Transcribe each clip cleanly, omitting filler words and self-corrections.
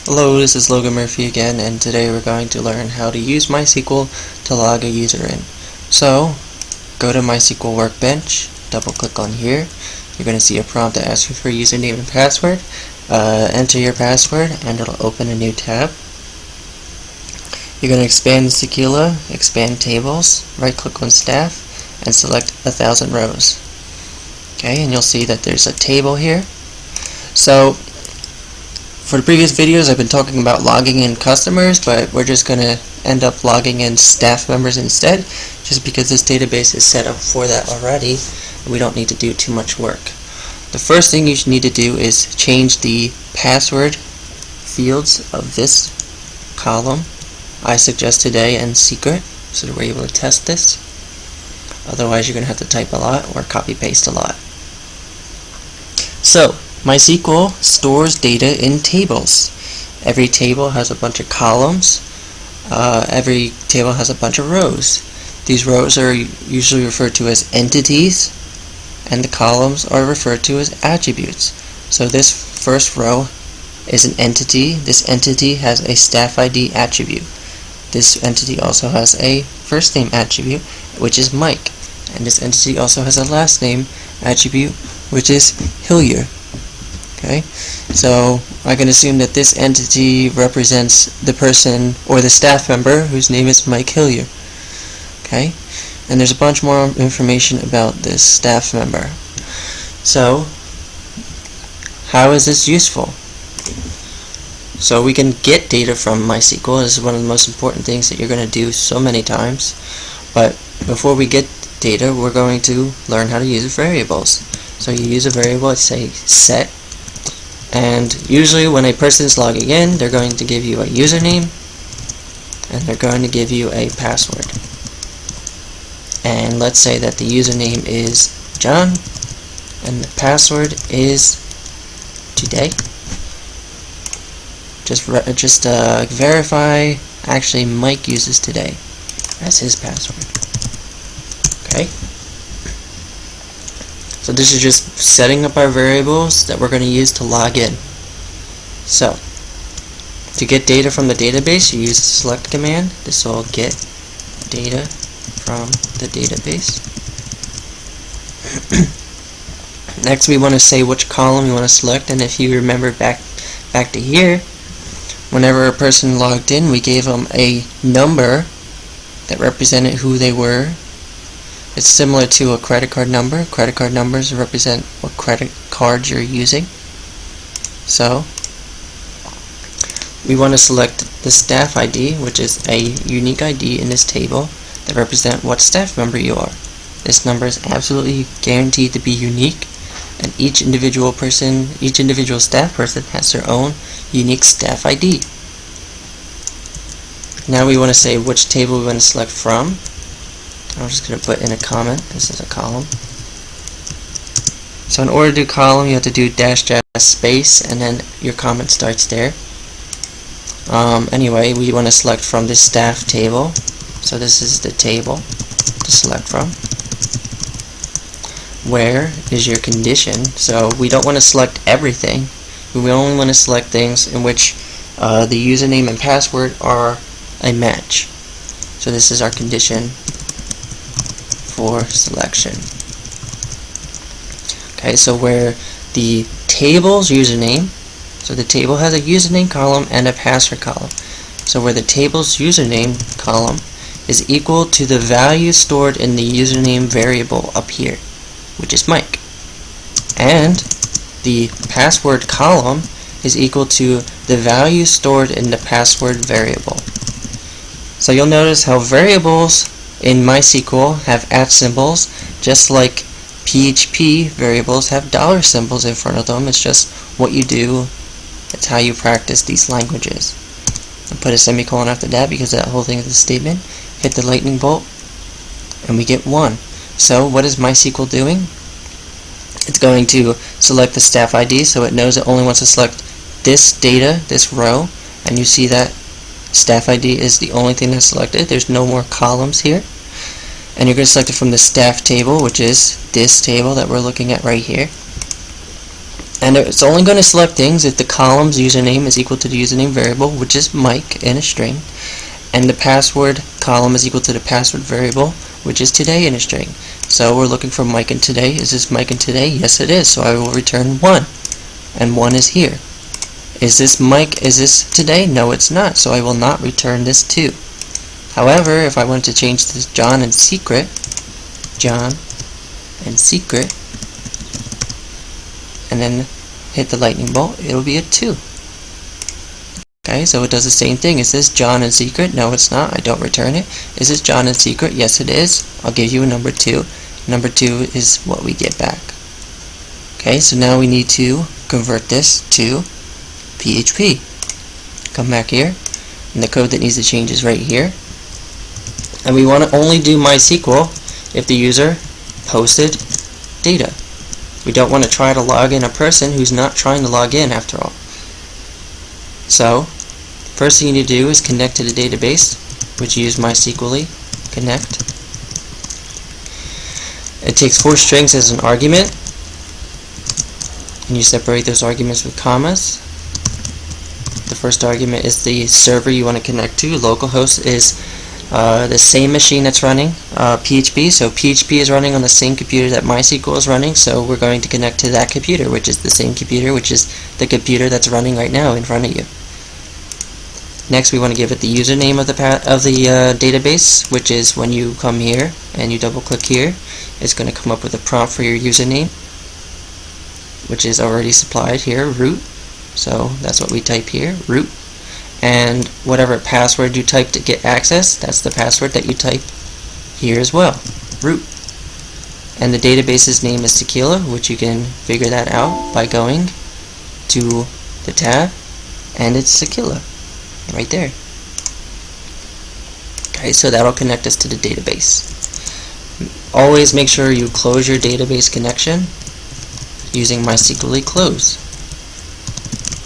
Hello, this is Logan Murphy again, and today we're going to learn how to use MySQL to log a user in. So, go to MySQL Workbench, double click on here. You're going to see a prompt that asks you for a username and password. Enter your password and it'll open a new tab. You're going to expand the Mysql, expand tables, right click on staff, and select 1000 rows. Okay, and you'll see that there's a table here. So, for the previous videos I've been talking about logging in customers, but we're just going to end up logging in staff members instead, just because this database is set up for that already, and we don't need to do too much work. The first thing you need to do is change the password fields of this column. I suggest today and secret, so that we're able to test this. Otherwise you're going to have to type a lot or copy paste a lot. So, MySQL stores data in tables. Every table has a bunch of columns. Every table has a bunch of rows. These rows are usually referred to as entities, and the columns are referred to as attributes. So this first row is an entity. This entity has a staff ID attribute. This entity also has a first name attribute, which is Mike. And this entity also has a last name attribute, which is Hillier. Okay, so I can assume that this entity represents the person or the staff member whose name is Mike Hillier. Okay, and there's a bunch more information about this staff member. So, how is this useful? So we can get data from MySQL. This is one of the most important things that you're going to do so many times. But before we get data, we're going to learn how to use variables. So you use a variable, say set. And usually when a person is logging in, they're going to give you a username and they're going to give you a password. And let's say that the username is John and the password is today. Just verify. Actually, Mike uses today as his password. Okay. So this is just setting up our variables that we're going to use to log in. So, to get data from the database, you use the select command. This will get data from the database. Next, we want to say which column you want to select, and if you remember back to here, whenever a person logged in, we gave them a number that represented who they were. It's similar to a credit card number. Credit card numbers represent what credit card you're using. So, we want to select the staff ID, which is a unique ID in this table that represent what staff member you are. This number is absolutely guaranteed to be unique, and each individual staff person has their own unique staff ID. Now we want to say which table we want to select from. I'm just going to put in a comment. This is a column. So in order to do column, you have to do -- space, and then your comment starts there. Anyway, we want to select from this staff table. So this is the table to select from. Where is your condition? So we don't want to select everything. We only want to select things in which the username and password are a match. So this is our condition for selection. Okay, so where the table's username, so the table has a username column and a password column. So where the table's username column is equal to the value stored in the username variable up here, which is Mike. And the password column is equal to the value stored in the password variable. So you'll notice how variables in MySQL have @ symbols, just like PHP variables have $ symbols in front of them. It's just what you do. It's how you practice these languages. And put a semicolon after that because that whole thing is a statement. Hit the lightning bolt, and we get 1. So what is MySQL doing? It's going to select the staff ID, so it knows it only wants to select this data, this row, and you see that staff ID is the only thing that's selected. There's no more columns here. And you're going to select it from the staff table, which is this table that we're looking at right here. And it's only going to select things if the column's username is equal to the username variable, which is Mike in a string, and the password column is equal to the password variable, which is today in a string. So we're looking for Mike and today. Is this Mike and today? Yes, it is. So I will return 1, and 1 is here. Is this Mike? Is this today? No, it's not. So I will not return this 2. However, if I want to change this John and secret, and then hit the lightning bolt, it'll be a 2. Okay, so it does the same thing. Is this John and secret? No, it's not. I don't return it. Is this John and secret? Yes, it is. I'll give you a number 2. Number 2 is what we get back. Okay, so now we need to convert this to PHP. Come back here, and the code that needs to change is right here. And we want to only do MySQL if the user posted data. We don't want to try to log in a person who's not trying to log in after all. So, first thing you need to do is connect to the database, which you use MySQLi connect. It takes 4 strings as an argument, and you separate those arguments with commas. The first argument is the server you want to connect to. Localhost is the same machine that's running PHP, so PHP is running on the same computer that MySQL is running, so we're going to connect to that computer, which is the same computer, which is the computer that's running right now in front of you. Next, we want to give it the username of the database, which is when you come here and you double click here, it's going to come up with a prompt for your username, which is already supplied here, root. So that's what we type here, root. And whatever password you type to get access, that's the password that you type here as well, root. And the database's name is Tequila, which you can figure that out by going to the tab, and it's Tequila right there. Okay, so that'll connect us to the database. Always make sure you close your database connection using MySQLi close,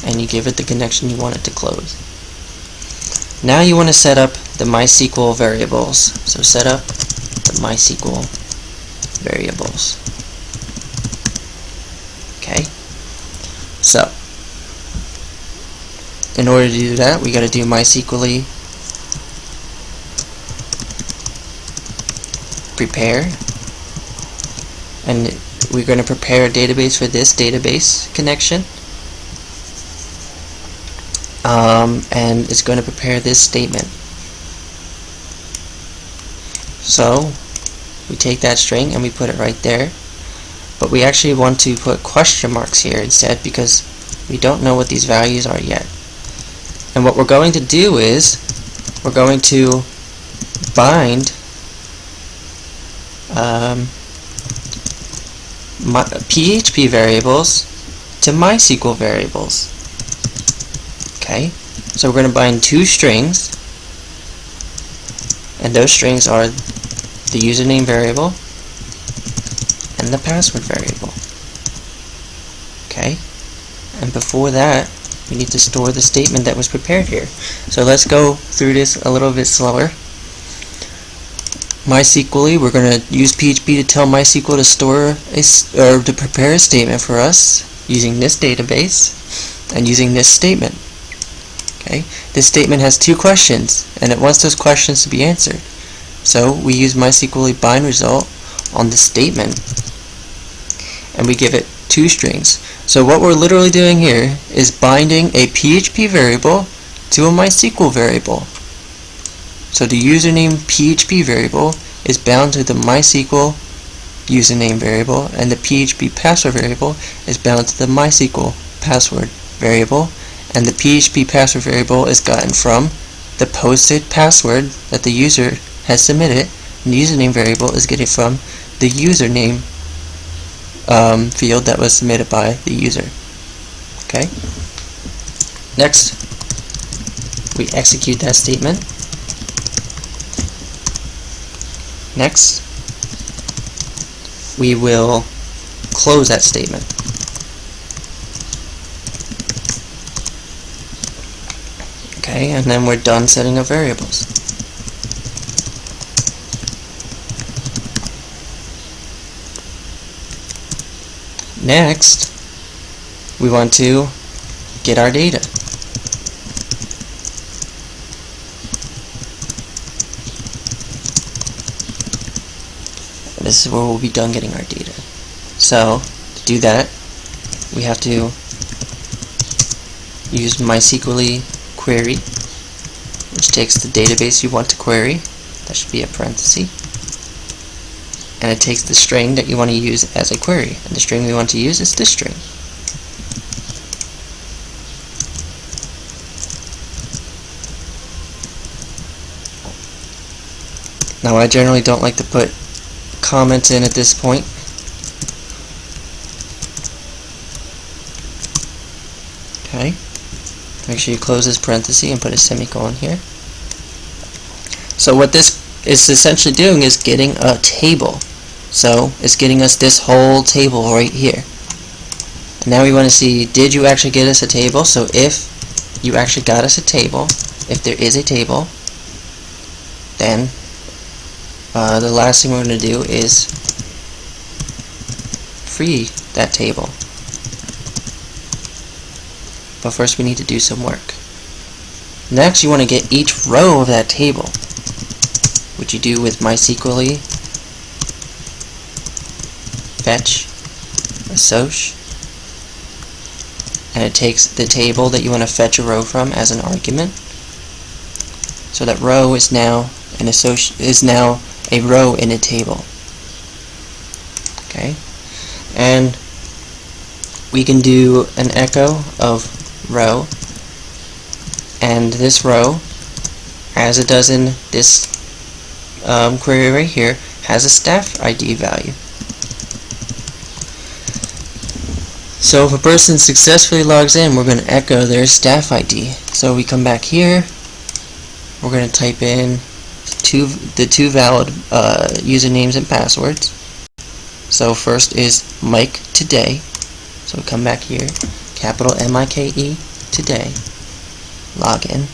and you give it the connection you want it to close. Now you want to set up the MySQL variables. So set up the MySQL variables. Okay. So in order to do that, we got to do MySQLi prepare, and we're going to prepare a database for this database connection. And it's going to prepare this statement. So we take that string and we put it right there, but we actually want to put question marks here instead because we don't know what these values are yet. And what we're going to do is we're going to bind PHP variables to MySQL variables. Okay, so we're going to bind 2 strings, and those strings are the username variable and the password variable. Okay, and before that we need to store the statement that was prepared here. So let's go through this a little bit slower. MySQLi, we're going to use PHP to tell MySQL to store or to prepare a statement for us using this database and using this statement. Okay, this statement has 2 questions, and it wants those questions to be answered. So we use MySQLi bind result on the statement, and we give it 2 strings. So what we're literally doing here is binding a PHP variable to a MySQL variable. So the username PHP variable is bound to the MySQL username variable, and the PHP password variable is bound to the MySQL password variable. And the PHP password variable is gotten from the posted password that the user has submitted, and the username variable is getting from the username field that was submitted by the user. Okay. Next, we execute that statement. Next, we will close that statement. Okay, and then we're done setting up variables. Next, we want to get our data. This is where we'll be done getting our data. So, to do that, we have to use MySQL Query, which takes the database you want to query. That should be a parenthesis. And it takes the string that you want to use as a query. And the string we want to use is this string. Now, I generally don't like to put comments in at this point. Okay. Make sure you close this parenthesis and put a semicolon here. So what this is essentially doing is getting a table. So it's getting us this whole table right here. And now we want to see, did you actually get us a table? So if you actually got us a table, if there is a table, then the last thing we're going to do is free that table. But first we need to do some work. Next, you want to get each row of that table, which you do with MySQLi fetch assoc, and it takes the table that you want to fetch a row from as an argument. So that row is now a row in a table. Okay, and we can do an echo of row, and this row, as it does in this query right here, has a staff ID value. So if a person successfully logs in, we're going to echo their staff ID. So we come back here, we're going to type in the two valid usernames and passwords. So first is Mike today. So we come back here, capital M-I-K-E today, login,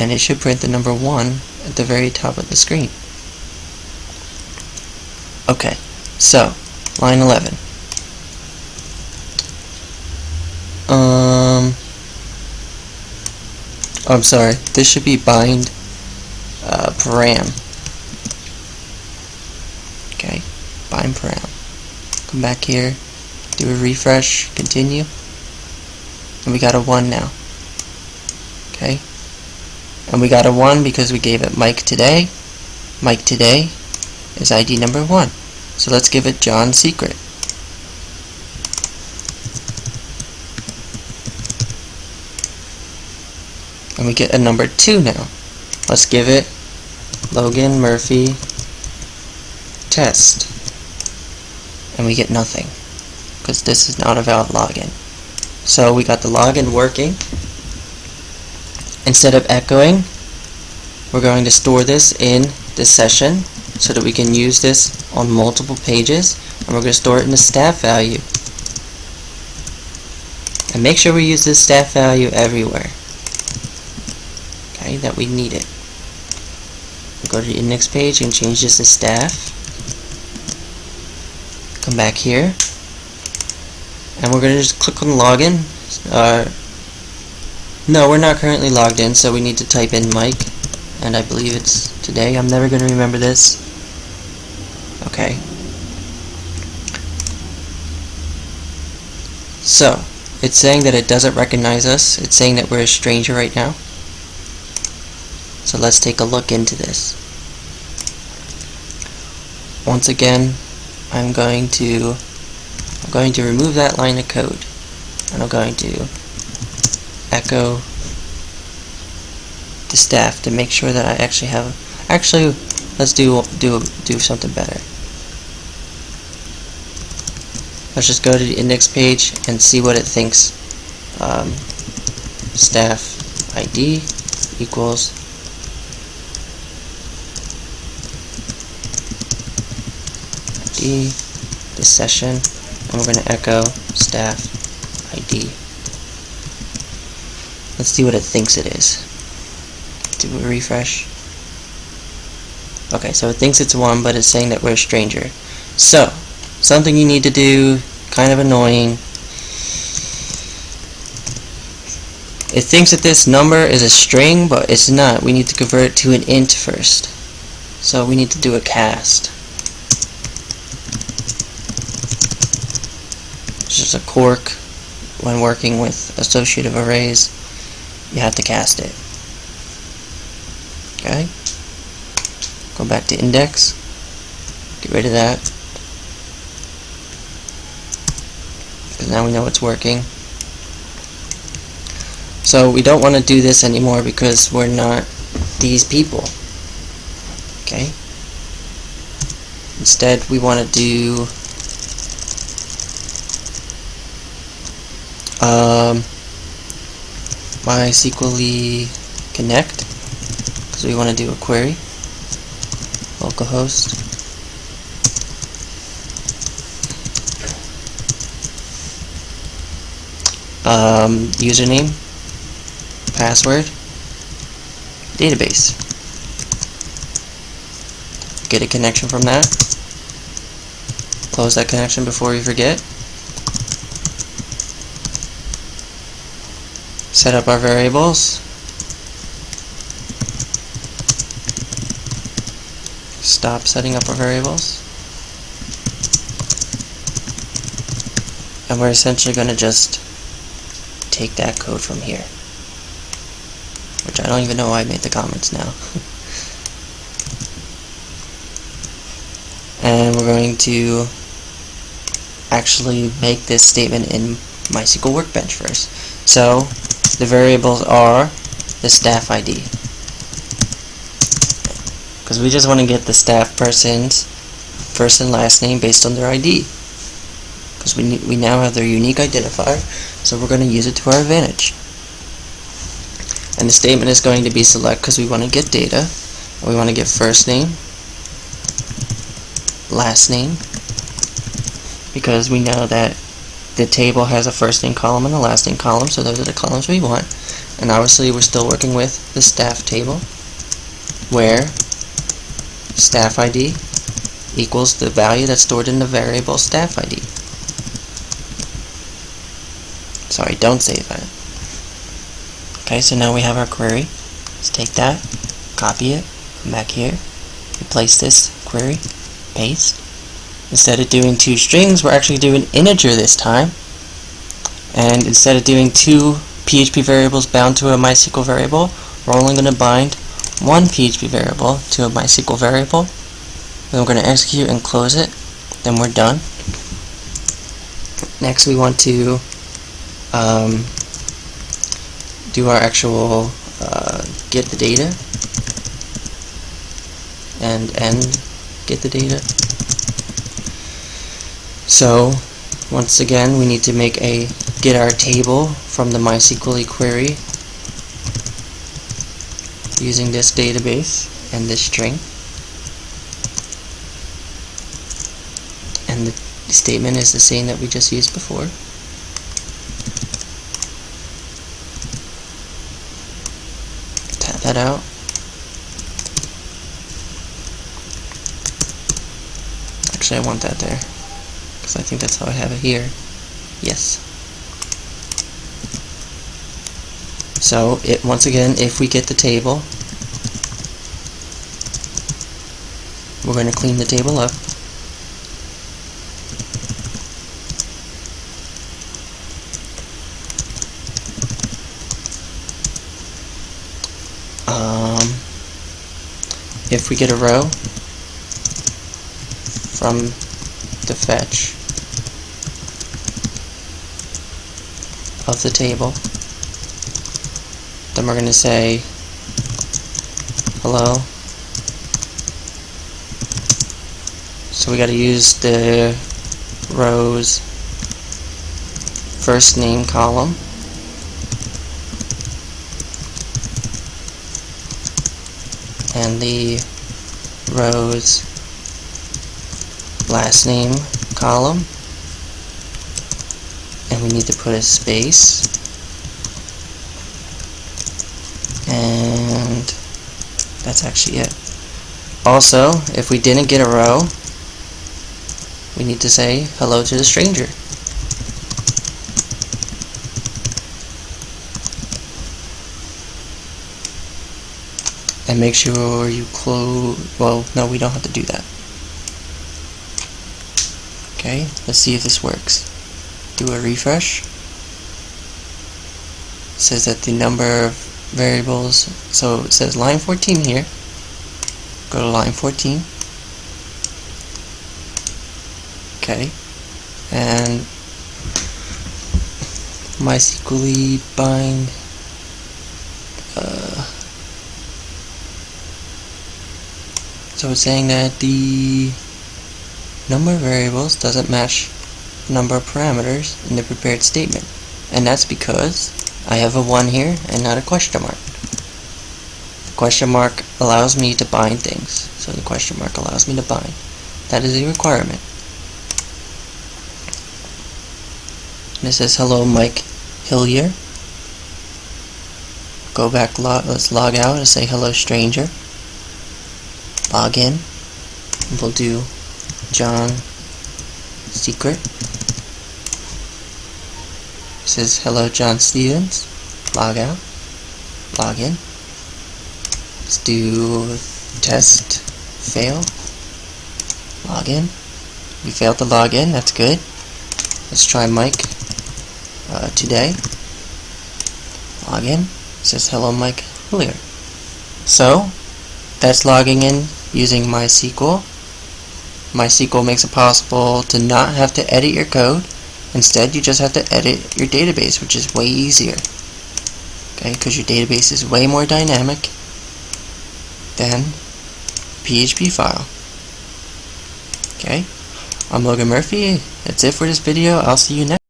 and it should print the number 1 at the very top of the screen. Okay, so line 11. I'm sorry, this should be bind param. Okay, bind param. Come back here, do a refresh, continue, and we got a 1 now. Okay, and we got a 1 because we gave it Mike today. Mike today is ID number 1. So let's give it John secret. And we get a number 2 now. Let's give it Logan Murphy test. And we get nothing, because this is not a valid login. So we got the login working. Instead of echoing, we're going to store this in this session so that we can use this on multiple pages, and we're going to store it in the staff value. And make sure we use this staff value everywhere. Okay, that we need it. We'll go to the index page and change this to staff. Come back here, and we're going to just click on login. No, we're not currently logged in, so we need to type in Mike, and I believe it's today. I'm never going to remember this. Okay. So, it's saying that it doesn't recognize us. It's saying that we're a stranger right now. So let's take a look into this. Once again, I'm going to remove that line of code, and I'm going to echo the staff to make sure that I actually have. Actually, let's do something better. Let's just go to the index page and see what it thinks. Staff ID equals ID, this session, and we're going to echo staff ID. Let's see what it thinks it is. Do a refresh. Okay, so it thinks it's 1, but it's saying that we're a stranger. So something you need to do, kind of annoying. It thinks that this number is a string, but it's not. We need to convert it to an int first. So we need to do a cast. It's just a quirk when working with associative arrays. You have to cast it. Okay? Go back to index. Get rid of that. Because now we know it's working. So we don't want to do this anymore because we're not these people. Okay? Instead, we want to do MySQLi connect, because we want to do a query. Localhost. Username, password, database. Get a connection from that. Close that connection before you forget. Set up our variables. Stop setting up our variables. And we're essentially going to just take that code from here. Which I don't even know why I made the comments now. And we're going to actually make this statement in MySQL Workbench first. So the variables are the staff ID, because we just want to get the staff person's first and last name based on their ID, because we now have their unique identifier, so we're going to use it to our advantage. And the statement is going to be select, because we want to get data, and we want to get first name, last name, because we know that the table has a first name column and a last name column, so those are the columns we want. And obviously we're still working with the staff table, where staff ID equals the value that's stored in the variable staff ID. Sorry, don't save that. Okay, so now we have our query. Let's take that, copy it, come back here, replace this query, paste. Instead of doing two strings, we're actually doing integer this time. And instead of doing two PHP variables bound to a MySQL variable, we're only going to bind one PHP variable to a MySQL variable. Then we're going to execute and close it. Then we're done. Next, we want to do our actual get the data and end get the data. So once again, we need to make a get our table from the MySQLi query using this database and this string. And the statement is the same that we just used before. Tap that out. Actually, I want that there, because I think that's how I have it here. Yes. So, once again, if we get the table, we're going to clean the table up. If we get a row from the fetch of the table, then we're going to say hello. So we got to use the row's first name column and the row's last name column, and we need to put a space, and that's actually it. Also, if we didn't get a row, we need to say hello to the stranger. And make sure you close, well, no, we don't have to do that. Okay, let's see if this works. Do a refresh. It says that the number of variables, so it says line 14 here. Go to line 14. Okay, and MySQLi bind so it's saying that the number of variables doesn't match the number of parameters in the prepared statement, and that's because I have a 1 here and not a question mark. The question mark allows me to bind things, so the question mark allows me to bind. That is a requirement. And it says hello Mike Hillier. Go back, let's log out and say hello stranger. Log in. We'll do John secret. It says hello John Stevens. Log out. Log in. Let's do test fail. Log in. We failed to log in. That's good. Let's try Mike today. Log in. It says hello Mike Hillier. So that's logging in using MySQL. MySQL makes it possible to not have to edit your code. Instead, you just have to edit your database, which is way easier. Okay, because your database is way more dynamic than PHP file. Okay, I'm Logan Murphy. That's it for this video. I'll see you next.